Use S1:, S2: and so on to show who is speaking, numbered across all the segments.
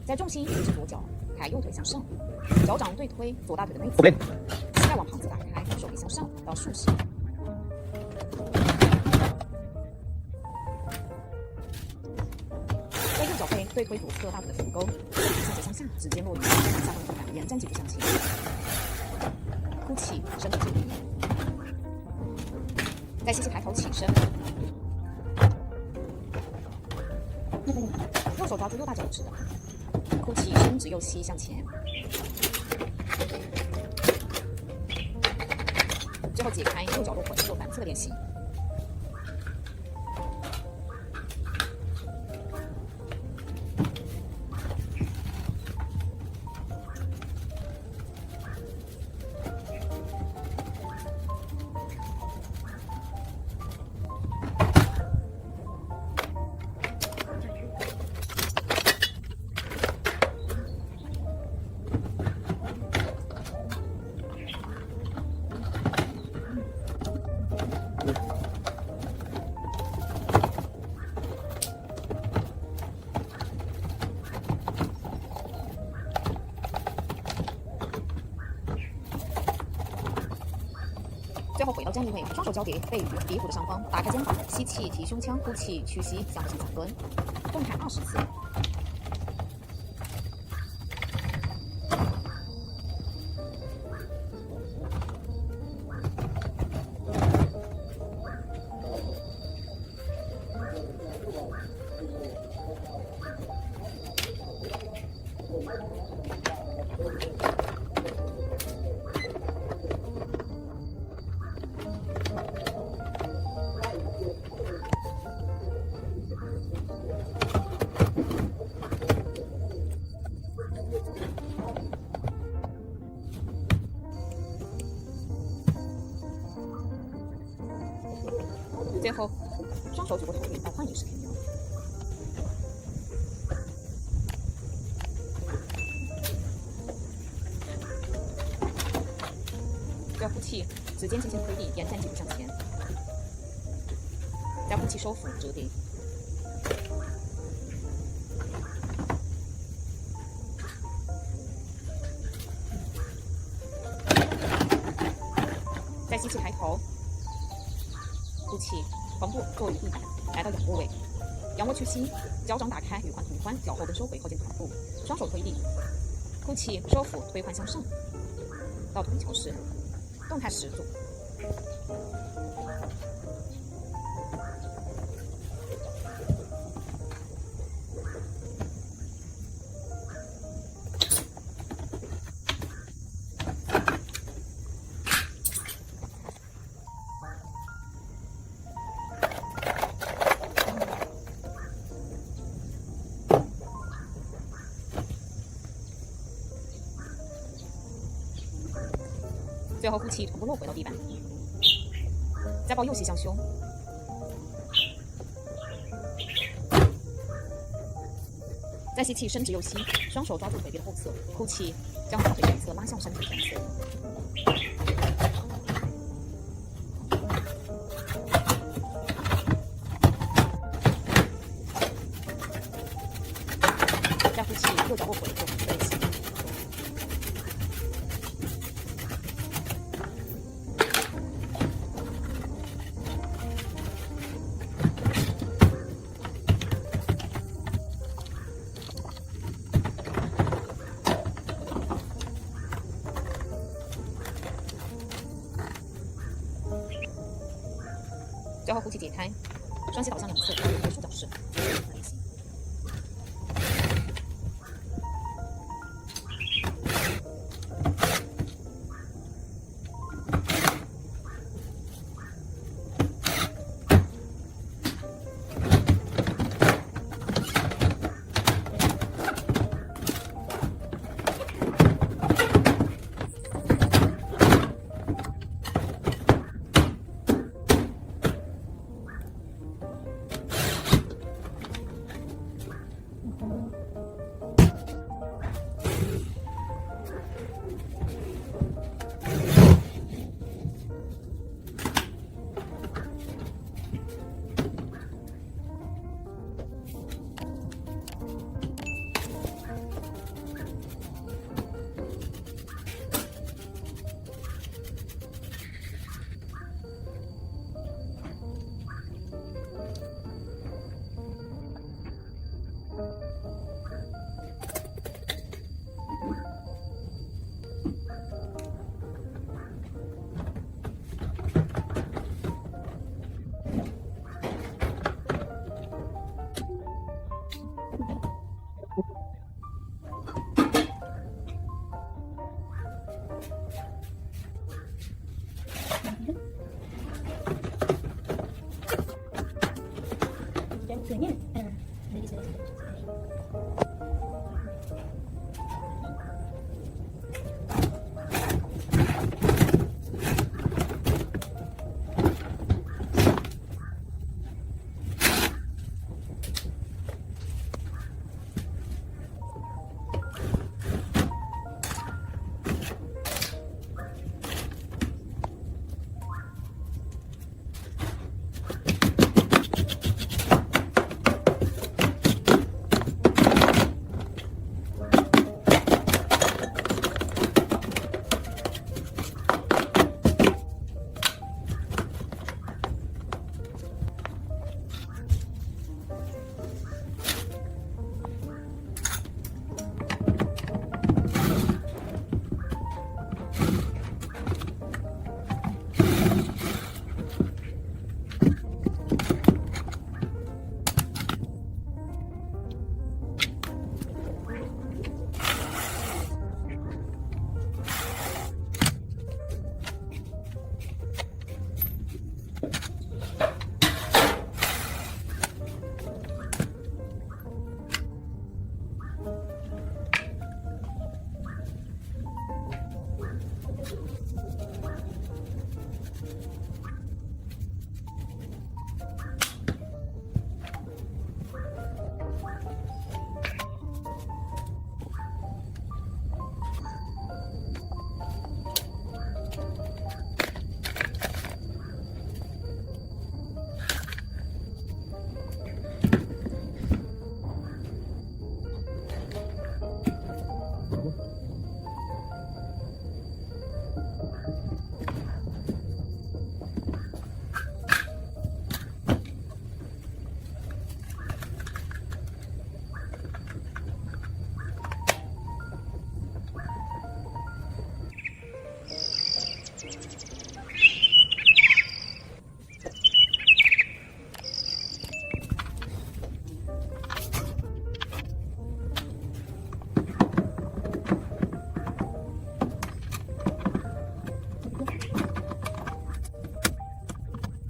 S1: 在重心移至左脚，抬右腿向上，脚掌对推左大腿的内侧，膝盖往旁侧打开，手臂向上到竖式。在右脚背对推左侧大腿的臀沟，向左向下，指尖落地，下方腿感沿站脊柱向前。呼气，身体直立。再吸气，抬头起身。右手抓住右大脚趾，呼气，伸直右膝向前。最后解开右脚落回，做反侧的练习。最后回到站立位，双手交叠，背于鼻骨的上方，打开肩膀，吸气提胸腔，呼气屈膝向前转蹲，动弹20次。最后，双手举过头顶到换一式平腰。再呼气，指尖轻轻推地，延展脊部向前。再呼气收腹折叠。再吸气抬头，呼气，臀部坐于地板，来到仰卧位。仰卧屈膝，脚掌打开，与髋同宽，脚后跟收回，靠近臀部，双手推地。呼气收腹，推髋向上，倒臀桥式，动态10组。最后呼气，臀部落回到地板，再抱右膝向胸，再吸气，伸直右膝，双手抓住腿臂的后侧，呼气，将大腿前侧拉向身体前侧。再呼气，右脚握回，左腿背起。最后呼气解开，双膝倒向两侧，结束脚式。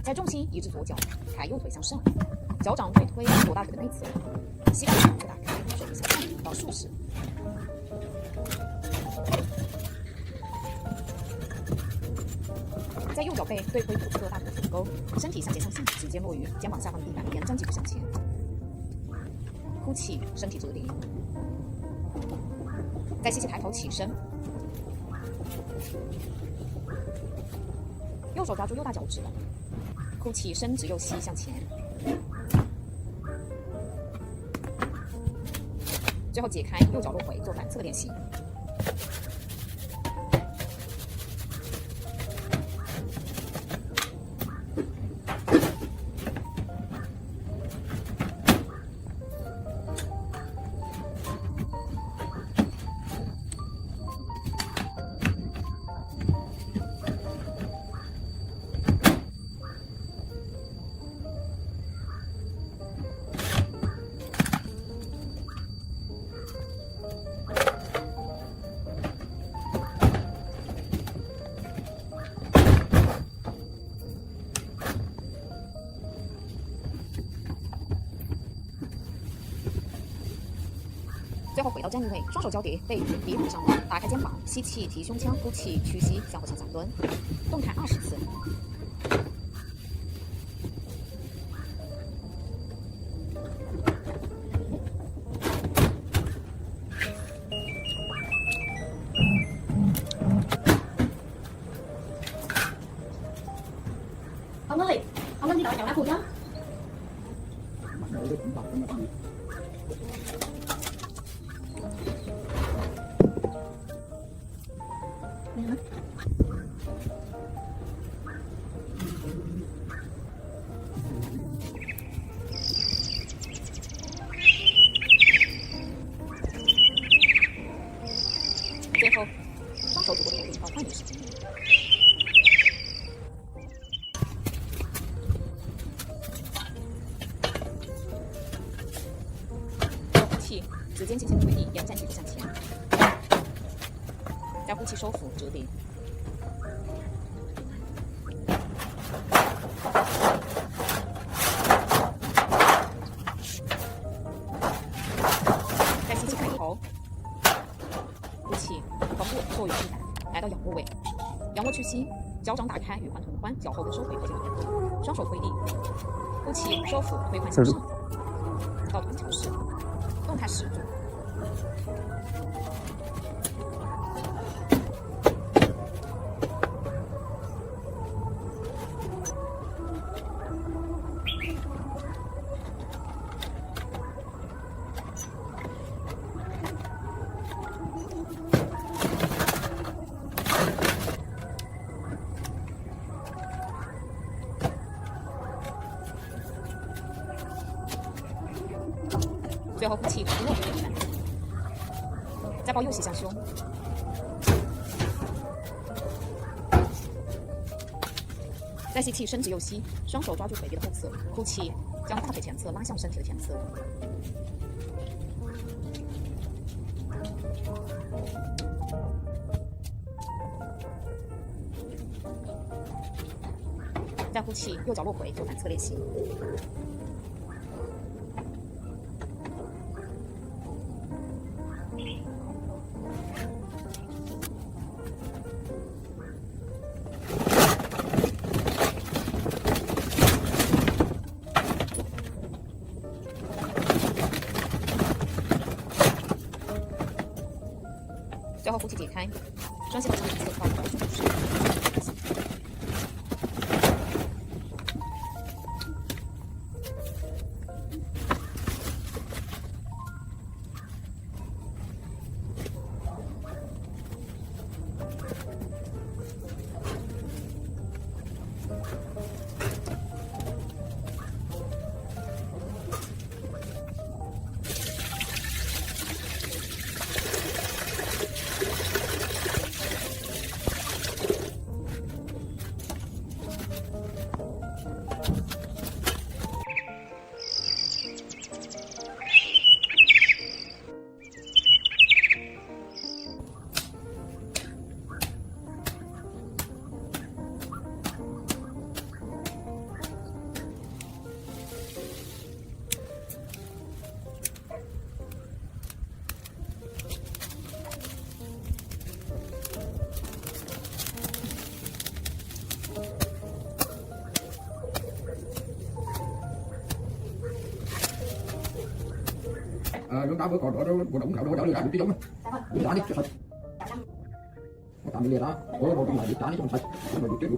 S1: 在重心移至左脚，抬右腿向上，脚掌对推左大腿的内侧，膝盖掌再打开，手臂向上到竖式。在右脚背对推左侧大腿臀沟，身体向前向下，指尖落于肩膀下方的地板，延展脊部向前。呼气，身体直立。再吸气，抬头起身。右手抓住右大脚趾，呼气，伸直右膝向前。最后解开，右脚落回，做反侧的练习。最后回到站立位，双手交叠，背与鼻往上弯，打开肩膀，吸气提胸腔，呼气屈膝向后向下蹲，动弹20次。
S2: Ông ơi, ông lên đi đợi cháu đã phụ nhá. Hả?
S1: 最后，双手拄过头顶到换一个时间。呼气，指尖轻轻推地，延展脊部向前。再呼气收腹直立。再吸气开头。呼气，臀部坐于地板，来到仰卧位，仰卧屈膝，脚掌打开，与环同宽，脚后跟收回，靠近臀部，双手推地。呼气，收腹推髋向上，到臀桥式，动态10组。最后呼气，扶落回地板，再抱右膝向胸，再吸气，伸直右膝，双手抓住腿臂的后侧，呼气，将大腿前侧拉向身体的前侧。再呼气，右脚落回，做反侧练习。最后呼气解开，双膝往上侧到腰胸式。
S3: chúng ta vừa có đó một đống nào đó lừa tí giống đi đá đi cho sạch một tạm biệt đó ôi một lại đi đá đi cho sạch rồi đi tiếp.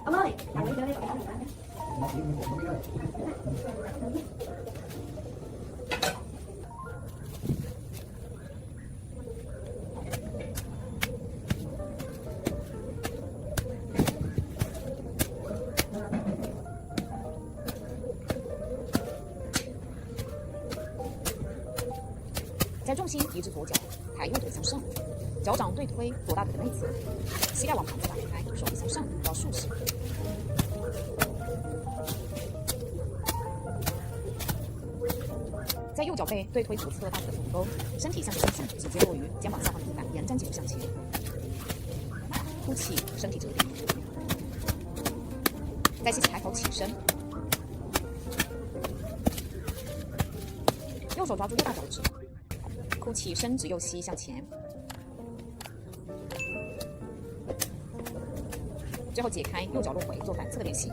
S2: Ông ơi, làm đi chơi đi, còn ăn nữa.
S1: 将重心移至左脚，抬右腿向上，脚掌对推左大腿的内侧，膝盖往盘子打开，手臂向上到竖式。在右脚背对推左侧大腿的臀沟，身体向着向下，直接落于肩膀下方的地板，延展脊柱向前。呼气，身体折叠。再吸气，抬头起身。右手抓住右大脚趾。呼气，伸直右膝向前。最后解开，右脚落回，做反侧的练习。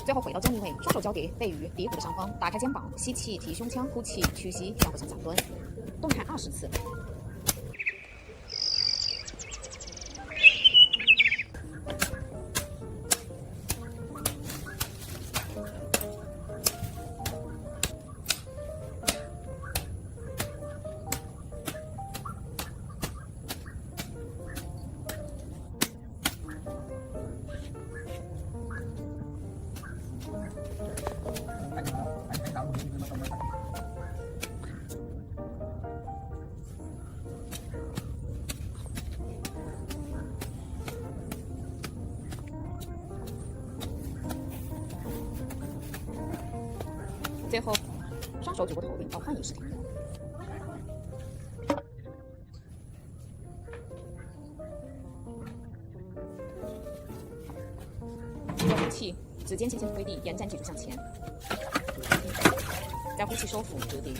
S1: 最后回到正立位，双手交叠，背于骶骨的上方，打开肩膀，吸气提胸腔，呼气屈膝，向后向下蹲，动弹20次。最后，双手举过头顶到幻影式停留。吐气，指尖轻轻推地，延展脊柱向前。再呼气收腹折叠。